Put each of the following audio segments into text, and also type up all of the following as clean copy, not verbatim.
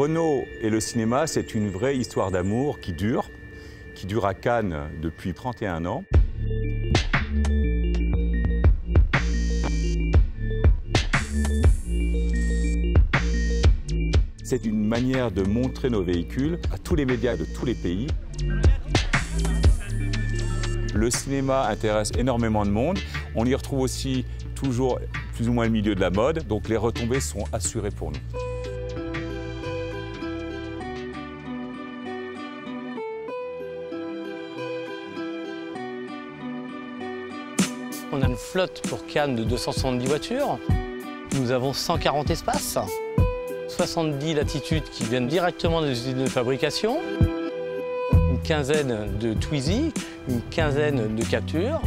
Renault et le cinéma, c'est une vraie histoire d'amour qui dure à Cannes depuis 31 ans. C'est une manière de montrer nos véhicules à tous les médias de tous les pays. Le cinéma intéresse énormément de monde. On y retrouve aussi toujours plus ou moins le milieu de la mode, donc les retombées sont assurées pour nous. On a une flotte pour Cannes de 270 voitures. Nous avons 140 espaces, 70 latitudes qui viennent directement des usines de fabrication, une quinzaine de Twizy, une quinzaine de Capture.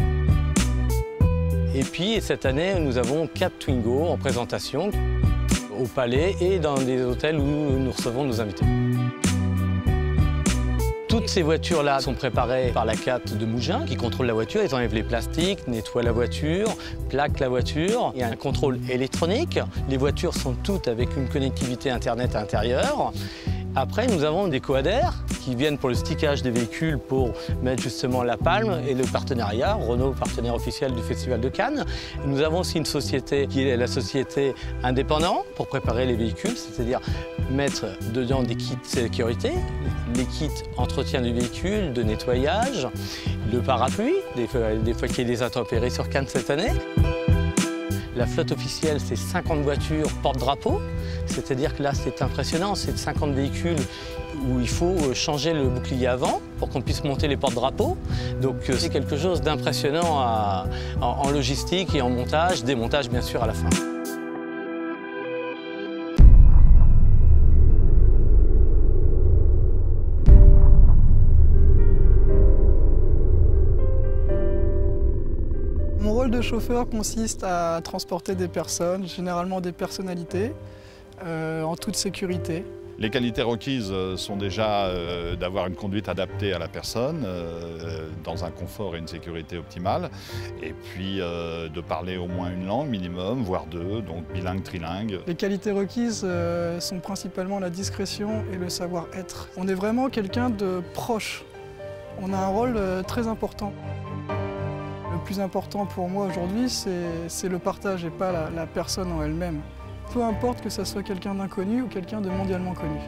Et puis cette année, nous avons 4 Twingo en présentation au Palais et dans des hôtels où nous recevons nos invités. Toutes ces voitures-là sont préparées par la CAT de Mougins qui contrôle la voiture. Ils enlèvent les plastiques, nettoient la voiture, plaquent la voiture. Il y a un contrôle électronique. Les voitures sont toutes avec une connectivité Internet à l'intérieur. Après, nous avons des coadères qui viennent pour le stickage des véhicules pour mettre justement la palme et le partenariat. Renault, partenaire officiel du Festival de Cannes. Et nous avons aussi une société qui est la société indépendante pour préparer les véhicules, c'est-à-dire mettre dedans des kits sécurité, les kits entretien du véhicule, de nettoyage, le parapluie, des fois qu'il y a des intempéries sur Cannes cette année. La flotte officielle, c'est 50 voitures porte-drapeau, c'est-à-dire que là, c'est impressionnant, c'est 50 véhicules où il faut changer le bouclier avant pour qu'on puisse monter les porte-drapeaux. Donc c'est quelque chose d'impressionnant en logistique et en montage, démontage bien sûr à la fin. Mon rôle de chauffeur consiste à transporter des personnes, généralement des personnalités, en toute sécurité. Les qualités requises sont déjà d'avoir une conduite adaptée à la personne, dans un confort et une sécurité optimale, et puis de parler au moins une langue minimum, voire deux, donc bilingue, trilingue. Les qualités requises sont principalement la discrétion et le savoir-être. On est vraiment quelqu'un de proche. On a un rôle très important. Le plus important pour moi aujourd'hui, c'est le partage et pas la personne en elle-même. Peu importe que ça soit quelqu'un d'inconnu ou quelqu'un de mondialement connu.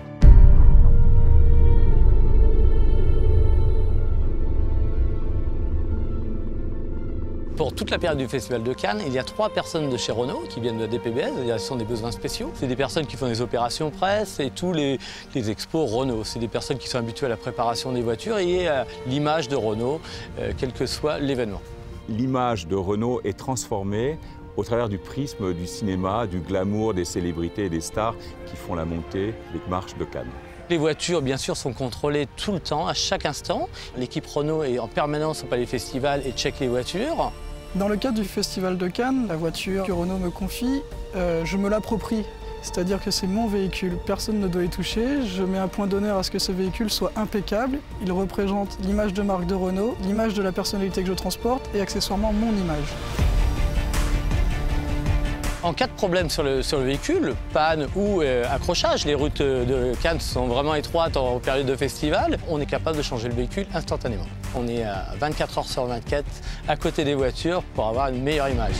Pour toute la période du Festival de Cannes, il y a 3 personnes de chez Renault qui viennent de DPBS, ce sont des besoins spéciaux. C'est des personnes qui font des opérations presse et tous les expos Renault. C'est des personnes qui sont habituées à la préparation des voitures et à l'image de Renault, quel que soit l'événement. L'image de Renault est transformée au travers du prisme du cinéma, du glamour des célébrités et des stars qui font la montée des marches de Cannes. Les voitures, bien sûr, sont contrôlées tout le temps, à chaque instant. L'équipe Renault est en permanence au Palais Festival et check les voitures. Dans le cadre du Festival de Cannes, la voiture que Renault me confie, je me l'approprie. C'est-à-dire que c'est mon véhicule, personne ne doit y toucher. Je mets un point d'honneur à ce que ce véhicule soit impeccable. Il représente l'image de marque de Renault, l'image de la personnalité que je transporte et accessoirement mon image. En cas de problème sur le véhicule, panne ou accrochage, les routes de Cannes sont vraiment étroites en période de festival, on est capable de changer le véhicule instantanément. On est à 24 heures sur 24 à côté des voitures pour avoir une meilleure image.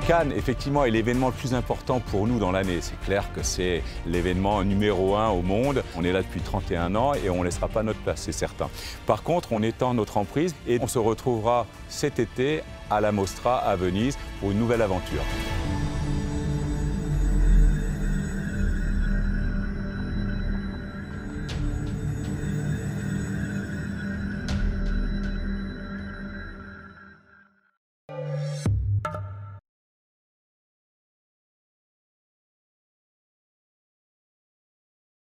Cannes, effectivement, est l'événement le plus important pour nous dans l'année. C'est clair que c'est l'événement numéro 1 au monde. On est là depuis 31 ans et on ne laissera pas notre place, c'est certain. Par contre, on étend notre emprise et on se retrouvera cet été à la Mostra à Venise pour une nouvelle aventure.